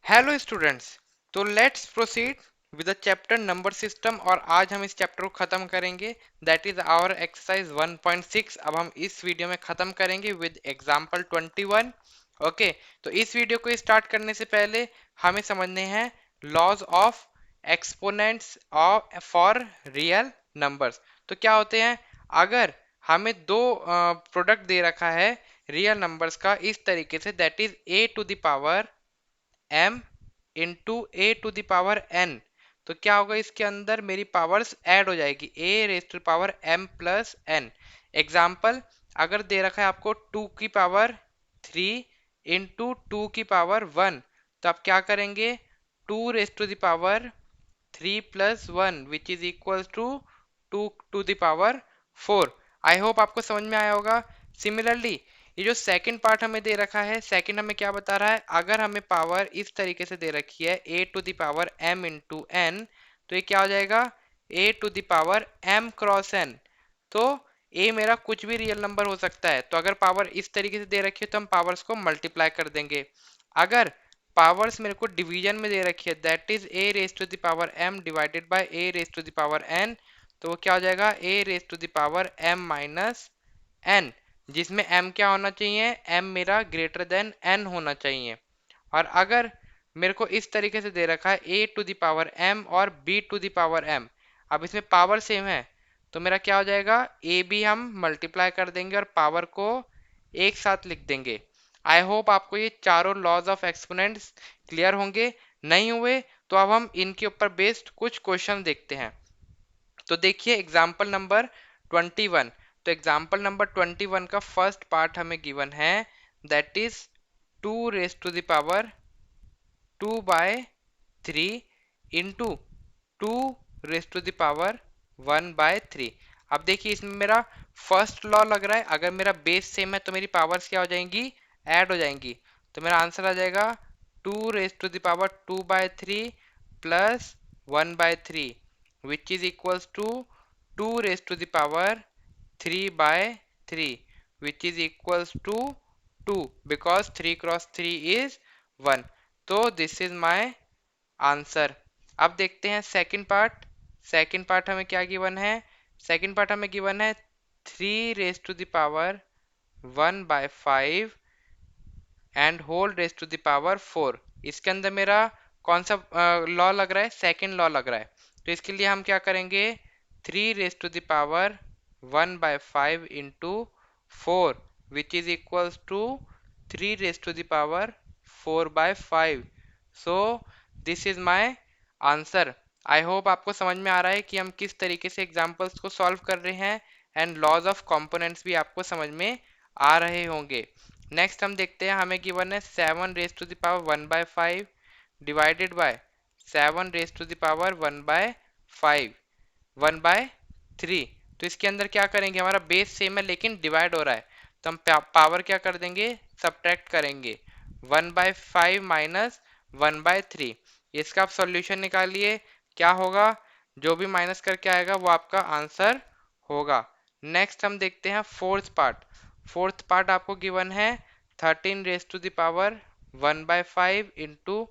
Hello students. तो let's proceed with the chapter number system और आज हम इस चैप्टर को खत्म करेंगे। That is our exercise 1.6। अब हम इस वीडियो में खत्म करेंगे विद एग्जांपल 21। ओके, तो इस वीडियो को स्टार्ट करने से पहले हमें समझने हैं laws of exponents of for real numbers. तो क्या होते हैं, अगर हमें दो प्रोडक्ट दे रखा है रियल नंबर्स का इस तरीके से, that is a to the power m into A to the power n, तो क्या होगा, इसके अंदर मेरी पावर्स ऐड हो जाएगी a raise to power m plus n। Example, अगर दे रखा है आपको 2 की पावर 3 इंटू 2 की पावर 1, तो आप क्या करेंगे, 2 raise to the power 3 plus 1 which is equal to 2 to the power 4। I hope आपको समझ में आया होगा। सिमिलरली ये जो सेकंड पार्ट हमें दे रखा है, सेकंड हमें क्या बता रहा है, अगर हमें पावर इस तरीके से दे रखी है a to the power m into n, तो ये क्या हो जाएगा, a to the power m cross n। तो a मेरा कुछ भी रियल नंबर हो सकता है, तो अगर पावर इस तरीके से दे रखी है तो हम पावर्स को मल्टीप्लाई कर देंगे। अगर पावर्स मेरे को डिवीजन में दे रखी है, that is a raise to the power m divided by a raise to the power n, तो वो क्या हो जाएगा, a raise to the power m minus n, जिसमें m क्या होना चाहिए, m मेरा ग्रेटर देन n होना चाहिए। और अगर मेरे को इस तरीके से दे रखा है a to the power m और b to the power m, अब इसमें पावर सेम है, तो मेरा क्या हो जाएगा, a भी हम मल्टीप्लाई कर देंगे और पावर को एक साथ लिख देंगे। आई होप आपको ये चारों लॉज ऑफ एक्सपोनेंट्स क्लियर होंगे। नहीं हुए तो अब हम इनके ऊपर बेस्ड कुछ क्वेश्चन देखते हैं। तो देखिए एग्जाम्पल नंबर 21। तो एग्जाम्पल नंबर 21 का फर्स्ट पार्ट हमें गिवन है, that is 2 raise to the power 2 by 3 into 2 raise to the power 1 by 3। अब देखिए इसमें मेरा फर्स्ट लॉ लग रहा है, अगर मेरा बेस सेम है तो मेरी पावर्स क्या हो जाएंगी, ऐड हो जाएंगी। तो मेरा आंसर आ जाएगा 2 raise to the power 2 by 3 plus 1 by 3 which is equals to 2 raise to the power 3 by 3 which is equals to 2 because 3 cross 3 is 1। तो दिस इज माय आंसर। अब देखते हैं सेकंड पार्ट। सेकंड पार्ट हमें क्या given है, second part हमें given है 3 raise to the power 1 by 5 and whole raise to the power 4। इसके अंदर मेरा कौन सा लॉ लग रहा है, सेकंड लॉ लग रहा है। तो इसके लिए हम क्या करेंगे, 3 raise to the power 1 by 5 into 4 which is equals to 3 raise to the power 4 by 5। So this is my answer. I hope आपको समझ में आ रहा है कि हम किस तरीके से एग्जाम्पल्स को सॉल्व कर रहे हैं, एंड लॉज ऑफ कंपोनेंट्स भी आपको समझ में आ रहे होंगे। नेक्स्ट हम देखते हैं, हमें गिवन है 7 raise to the power 1 by 5 divided by 7 raise to the power 1 by 5 1 by 3। तो इसके अंदर क्या करेंगे, हमारा बेस सेम है लेकिन डिवाइड हो रहा है, तो हम पावर क्या कर देंगे, सब्ट्रैक्ट करेंगे। 1 बाय 5 माइनस 1 बाय 3, इसका आप सॉल्यूशन निकालिए, क्या होगा, जो भी माइनस करके आएगा वो आपका आंसर होगा। नेक्स्ट हम देखते हैं फोर्थ पार्ट। फोर्थ पार्ट आपको गिवन है 13 raise to the power 1 by 5 into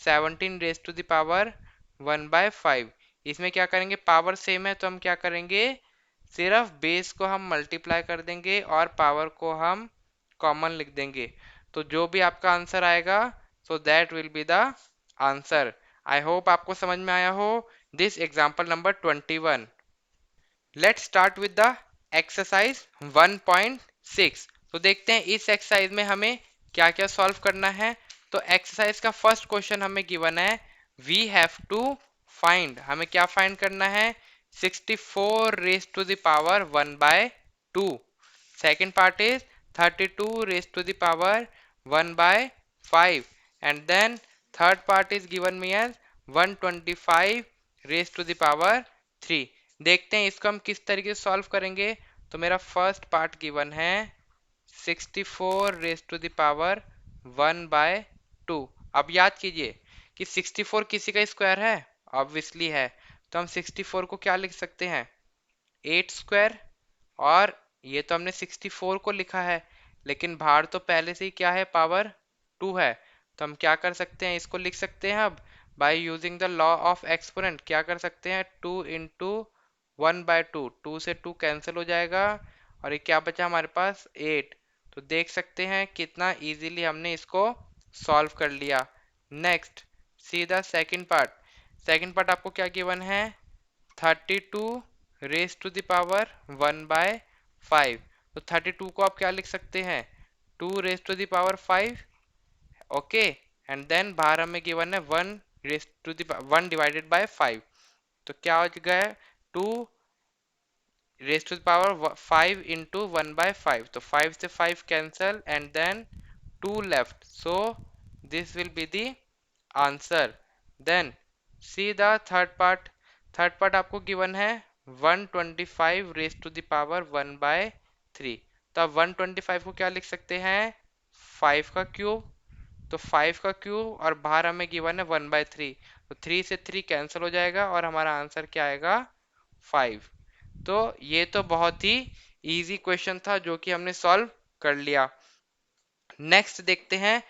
17 raise to the power 1 by 5। इसमें क्या करेंगे, पावर सेम है तो हम क्या करेंगे, सिर्फ बेस को हम मल्टीप्लाई कर देंगे और पावर को हम कॉमन लिख देंगे। तो जो भी आपका आंसर आएगा, so that will be the answer. I hope आपको समझ में आया हो this example number 21। Let's start with the exercise 1.6। तो देखते हैं इस एक्सरसाइज में हमें क्या क्या सॉल्व करना है। तो एक्सरसाइज का फर्स्ट क्वेश्चन हमें गिवन है, वी हैव टू फाइंड, हमें क्या फाइंड करना है, 64 raise to the power 1 by 2। Second part is 32 raise to the power 1 by 5 and then third part is given me as 125 raise to the power 3। देखते हैं इसको हम किस तरीके से सॉल्व करेंगे। तो मेरा फर्स्ट पार्ट गिवन है 64 raise to the power 1 by 2। अब याद कीजिए कि 64 किसी का स्क्वायर है, ऑब्वियसली है, तो हम 64 को क्या लिख सकते हैं, 8 स्क्वायर। और ये तो हमने 64 को लिखा है, लेकिन बाहर तो पहले से ही क्या है, पावर 2 है, तो हम क्या कर सकते हैं, इसको लिख सकते हैं अब by using the law of exponent. क्या कर सकते हैं, 2 × 1/2, 2 से 2 कैंसिल हो जाएगा और ये क्या बचा हमारे पास 8। तो देख सकते हैं कितना इजीली हमने इसको सॉल्व कर लिया। Next see the second part. Second part आपको क्या गिवन है, 32 raised to the power 1/5। तो 32 को आप क्या लिख सकते हैं, 2 raised to the power 5। Okay, and then बाहर हमें गिवन है 1 डिवाइडेड बाय 5। तो क्या हो गया, 2 raised to the power 5 into 1/5। तो 5 से 5 cancel and then 2 left, so this will be the answer. Then see the third part. Third part आपको गिवन है 125 raised to the power 1/3। तो आप 125 को क्या लिख सकते हैं, 5 का क्यूब। तो 5 का क्यूब और बाहर हमें गिवन है 1/3, तो 3 से 3 कैंसिल हो जाएगा और हमारा आंसर क्या आएगा, 5। तो ये तो बहुत ही इजी क्वेश्चन था जो कि हमने सॉल्व कर लिया। नेक्स्ट देखते हैं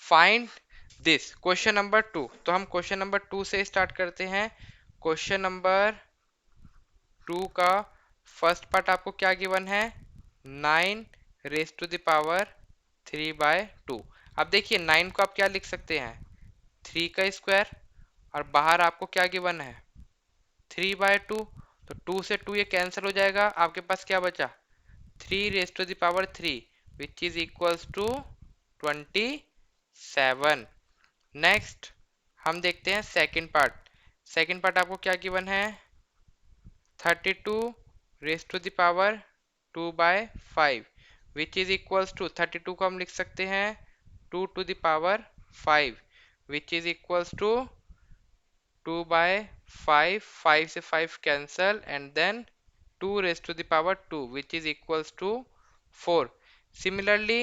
फाइंड दिस, क्वेश्चन नंबर 2। तो हम क्वेश्चन नंबर 2 से स्टार्ट करते हैं। क्वेश्चन नंबर 2 का फर्स्ट पार्ट आपको क्या गिवन है, 9 raised to the power 3/2। अब देखिए 9 को आप क्या लिख सकते हैं, 3 का स्क्वायर और बाहर आपको क्या गिवन है, 3/2। तो 2 से 2 ये कैंसिल हो जाएगा, आपके पास क्या बचा, 3 raised to the power 3 which is equals to 27। Next हम देखते हैं सेकंड पार्ट। सेकंड पार्ट आपको क्या गिवन है, 32 raised to the power 2/5 which is equals to, 32 को हम लिख सकते हैं 2 to the power 5 which is equals to 2/5। 5 से 5 cancel and then 2 raised to the power 2 which is equals to 4। Similarly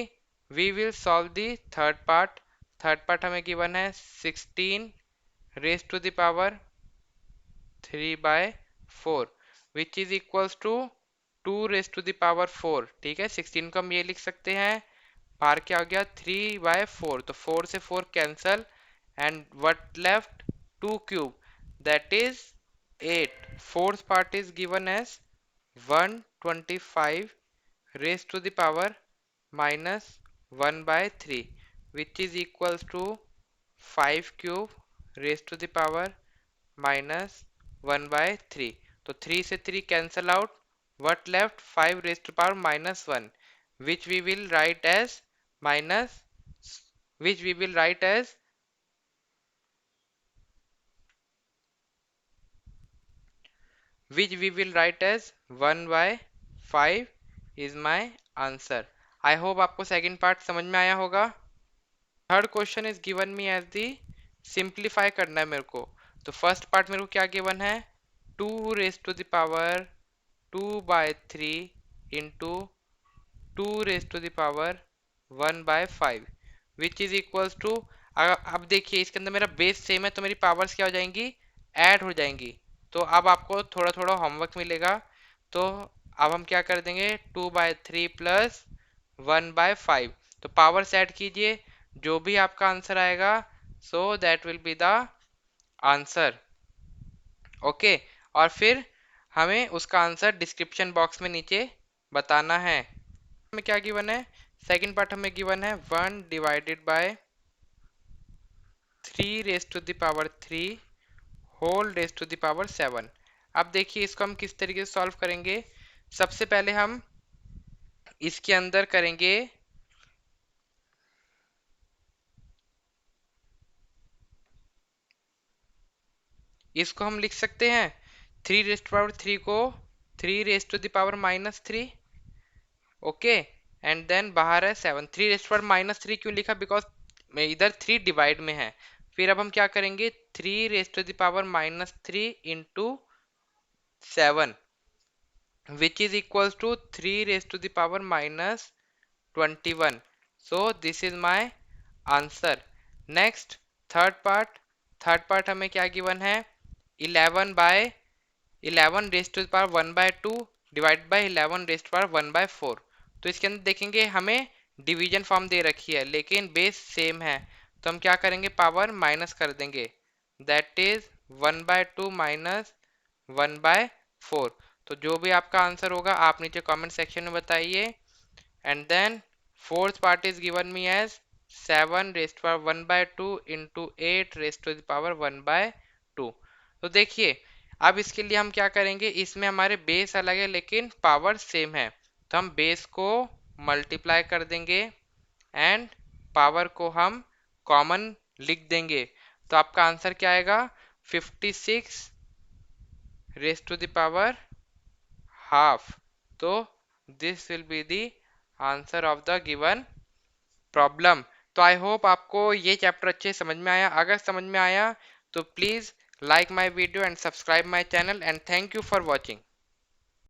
we will solve the third part। Third part हमें given है 16 raised to the power 3/4 which is equals to 2 raised to the power 4। ठीक है, 16 को हम ये लिख सकते हैं, बाहर क्या हो गया 3/4, तो 4 से 4 cancel and what left 2 cube that is 8। Fourth part is given as 125 raised to the power minus 1/3 which is equals to 5 cube raised to the power minus 1/3। तो 3 से 3 cancel out, what left 5 raised to power minus 1 which we will write as minus, which we will write as which we will write as 1/5 is my answer। I hope आपको second part समझ में आया होगा। Third question is given me as the, simplify करना है मेरे को। तो फर्स्ट पार्ट मेरे को क्या गिवन है, 2 raised to the power 2/3 into 2 raised to the power 1/5 which is equals to, अब देखिए इसके अंदर मेरा बेस सेम है तो मेरी पावर्स क्या हो जाएंगी, ऐड हो जाएंगी। तो अब आपको थोड़ा थोड़ा होमवर्क मिलेगा। तो अब हम क्या कर देंगे, 2/3 प्लस 1/5, तो पावर्स ऐड कीजिए, जो भी आपका आंसर आएगा so that will be the answer. Okay, और फिर हमें उसका आंसर डिस्क्रिप्शन बॉक्स में नीचे बताना है। हमें क्या गिवन है, सेकंड पार्ट हमें गिवन है 1/3 raised to the power 3 whole raised to the power 7। अब देखिए इसको हम किस तरीके से सॉल्व करेंगे। सबसे पहले हम इसके अंदर करेंगे, इसको हम लिख सकते हैं 3 raised to the power 3 को 3 raised to the power-3। Okay, and then बाहर है 7। 3 raised to the power-3 क्यों लिखा, बिकॉज इधर 3 डिवाइड में है। फिर अब हम क्या करेंगे, 3 raised to the power-3 into 7 which is equals to 3 raised to the power-21। So this is my answer. Next third part. Third part हमें क्या गिवन है, 11 raised to the power 1/2 divide by 11 raised to the power 1/4। तो इसके अंदर देखेंगे हमें division form दे रखी है लेकिन बेस सेम है, तो हम क्या करेंगे, पावर माइनस कर देंगे, दैट इज 1/2 माइनस 1/4। तो जो भी आपका आंसर होगा आप नीचे कमेंट सेक्शन में बताइए। And then fourth part is given me as 7 raised power 1/2 into 8 raised to the power 1/2। तो देखिए अब इसके लिए हम क्या करेंगे, इसमें हमारे बेस अलग है लेकिन पावर सेम है, तो हम बेस को मल्टीप्लाई कर देंगे एंड पावर को हम कॉमन लिख देंगे। तो आपका आंसर क्या आएगा, 56 rest to the power half. तो this will be the answer of the given problem. तो आई होप आपको ये चैप्टर अच्छे समझ में आया। अगर समझ में आया तो please like my video and subscribe my channel and thank you for watching.